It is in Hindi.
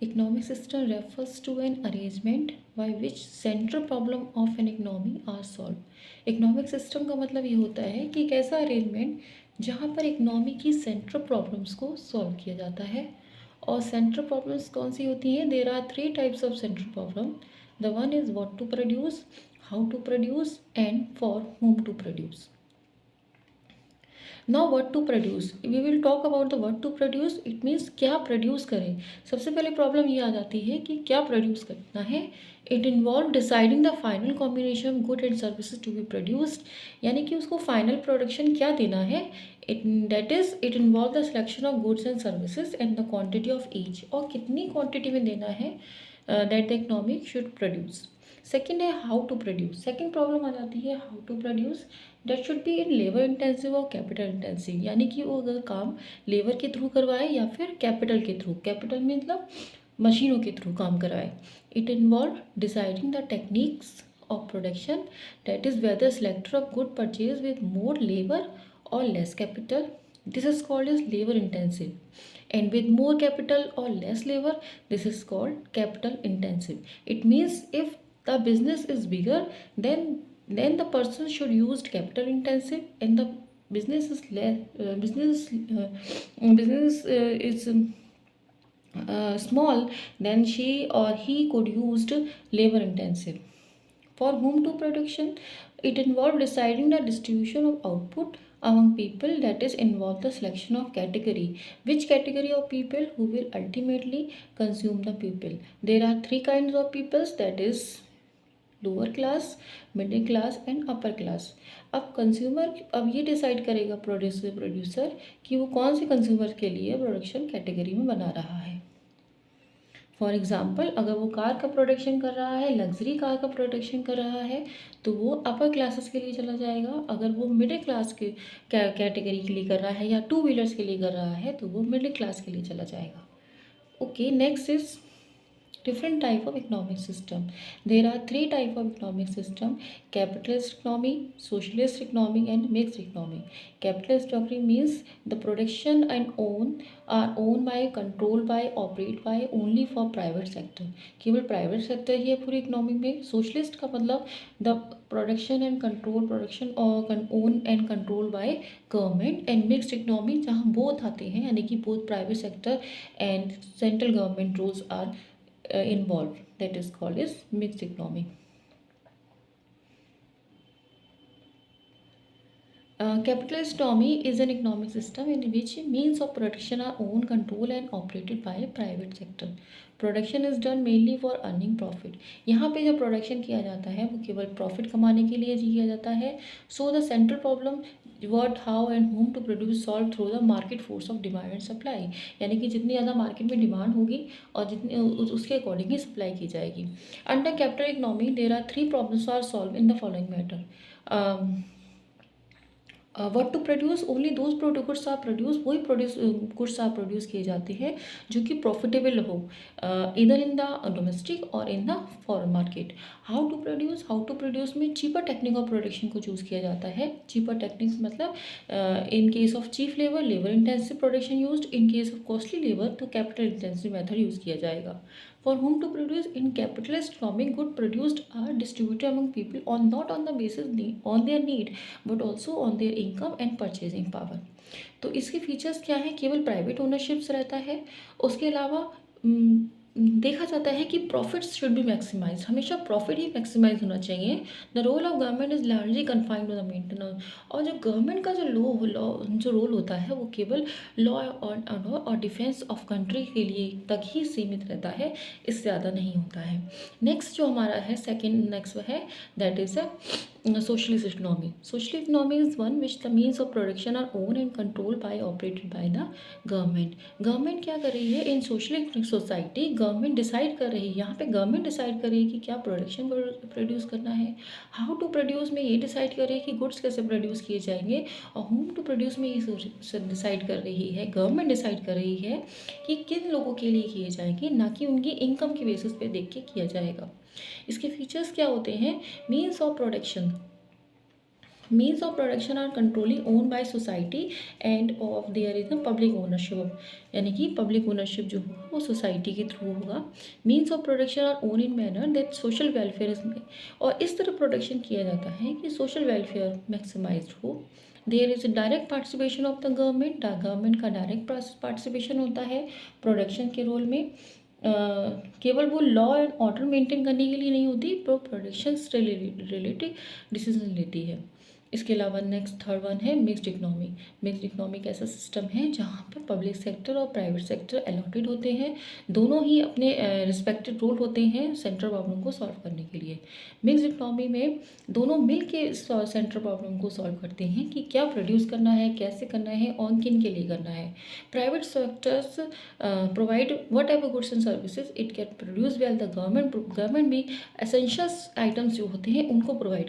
Economic system refers to an arrangement by which central problem of an economy are solve. Economic system का मतलब ये होता है कि एक ऐसा अरेंजमेंट जहाँ पर इकोनॉमी की सेंट्रल प्रॉब्लम्स को सॉल्व किया जाता है। और सेंट्रल प्रॉब्लम्स कौन सी होती हैं? There are three types of central problem. The one is what to produce, how to produce and for whom to produce. Now what to produce, we will talk about the what to produce. It means क्या प्रोड्यूस करें। सबसे पहले प्रॉब्लम ये आ जाती है कि क्या प्रोड्यूस करना है। It involve deciding the final combination of good and services to be produced, यानी कि उसको फाइनल प्रोडक्शन क्या देना है। That is it involve the selection of goods and services and the quantity of each, और कितनी क्वान्टिटी में देना है that the economic should produce. Second है how to produce. Second problem आ जाती है how to produce. That should be in labour intensive और कैपिटल इंटेंसिव, यानी कि वो अगर काम लेबर के थ्रू करवाए या फिर कैपिटल के थ्रू, कैपिटल में मतलब मशीनों के थ्रू काम कराए। It involve deciding the techniques of production, that is whether selector of good purchase with more labour और less capital, this is called is labour intensive, and with more capital or less labor, this is called capital intensive. It means if the business is bigger, then the person should use capital intensive, and the business is less business is small, then she or he could use labor intensive. For whom to production, it involved deciding the distribution of output among people, that is involve the selection of category, which category of people who will ultimately consume the people. There are three kinds of peoples, that is lower class, middle class and upper class. अब कंज्यूमर अब ये डिसाइड करेगा प्रोड्यूसर कि वो कौन से कंज्यूमर के लिए प्रोडक्शन कैटेगरी में बना रहा है। फॉर एग्ज़ाम्पल, अगर वो कार का प्रोडक्शन कर रहा है, लग्जरी कार का प्रोडक्शन कर रहा है, तो वो अपर क्लासेस के लिए चला जाएगा। अगर वो मिडिल क्लास के कैटेगरी के लिए कर रहा है या टू व्हीलर्स के लिए कर रहा है, तो वो मिडिल क्लास के लिए चला जाएगा। Okay, next is different type of economic system. There are three type of economic system: capitalist economy, socialist economy and mixed economy. Capitalist economy means the production and are owned by, controlled by, operate by only for private sector. केवल private sector ही है पूरी economy में। socialist का मतलब the production and control, production or own and control by government, and mixed economy जहाँ both आते हैं, यानी कि both private sector and central government rules are involved, that is called as mixed economy. Capitalist economy is an economic system in which means of production are owned, controlled and operated by private sector. Production is done mainly for earning profit. यहाँ पे जब प्रोडक्शन किया जाता है वो केवल प्रॉफिट कमाने के लिए किया जाता है। So the central problem what, how and whom to produce solve through the market force of demand and supply, यानी कि जितनी ज़्यादा मार्केट में डिमांड होगी और जितनी उसके अकॉर्डिंग ही सप्लाई की जाएगी। Under capital economy there are three problems are solve in the following matter. What to produce, only those goods are produce, वही गुड्स आर प्रोड्यूस किए जाते हैं जो कि प्रॉफिटेबल हो, इधर इन द डोमेस्टिक और in the foreign market. How to produce में चीपर टेक्निक ऑफ प्रोडक्शन को चूज़ किया जाता है। चीपर टेक्निक्स मतलब in case of cheap labour intensive production used, in case of costly labour तो कैपिटल इंटेंसिव मेथड यूज़ किया जाएगा। For whom to produce, in capitalist economy, good produced are distributed among people on not on the basis on their need, but also on their income and purchasing power. तो इसके फीचर्स क्या हैं? केवल प्राइवेट ओनरशिप्स रहता है। उसके अलावा देखा जाता है कि प्रॉफिट्स शुड बी मैक्सिमाइज, हमेशा प्रॉफिट ही मैक्सिमाइज होना चाहिए। The role of government is largely confined to the maintenance, और जो गवर्नमेंट का जो रोल होता है वो केवल लॉ और डिफेंस ऑफ कंट्री के लिए तक ही सीमित रहता है, इससे ज़्यादा नहीं होता है। नेक्स्ट जो हमारा है नेक्स्ट है that is socialist economy. Socialist economy is one which the means of production are owned and controlled by, operated by the government. Government क्या कर रही है इन सोशलिस्ट सोसाइटी? गवर्नमेंट डिसाइड कर रही है, यहाँ पे गवर्नमेंट डिसाइड कर रही है कि क्या प्रोडक्शन प्रोड्यूस करना है। हाउ टू प्रोड्यूस में ये डिसाइड कर रही है कि गुड्स कैसे प्रोड्यूस किए जाएंगे, और होम टू प्रोड्यूस में ये डिसाइड कर रही है, गवर्नमेंट डिसाइड कर रही है कि किन लोगों के लिए किए जाएंगे, ना कि उनकी इनकम के बेसिस पे देख के किया जाएगा। इसके फीचर्स क्या होते हैं? Means of production, means of production are controlling owned by society and of there is a public ownership, यानी कि पब्लिक ओनरशिप जो होगा वो सोसाइटी के थ्रू होगा। Means of production are own in manner that social welfare is, और इस तरह प्रोडक्शन किया जाता है कि सोशल वेलफेयर मैक्सिमाइज्ड हो। There is direct participation of the government, government का डायरेक्ट पार्टिसिपेशन होता है प्रोडक्शन के रोल में। केवल वो लॉ एंड ऑर्डर मेंटेन करने के लिए नहीं होती, प्रोडक्शन से रिलेटेड डिसीजन लेती है। इसके अलावा नेक्स्ट थर्ड वन है मिक्स्ड इकोनॉमी। मिक्स्ड इकोनॉमी ऐसा सिस्टम है जहाँ पर पब्लिक सेक्टर और प्राइवेट सेक्टर अलॉटेड होते हैं, दोनों ही अपने रिस्पेक्टेड रोल होते हैं सेंट्रल प्रॉब्लम को सॉल्व करने के लिए। मिक्स्ड इकोनॉमी में दोनों मिल के सेंट्रल प्रॉब्लम को सॉल्व करते हैं कि क्या प्रोड्यूस करना है, कैसे करना है और किन के लिए करना है। Private sectors provide what ever goods and services it can produce well the government भी एसेंशियल्स आइटम्स जो होते हैं उनको प्रोवाइड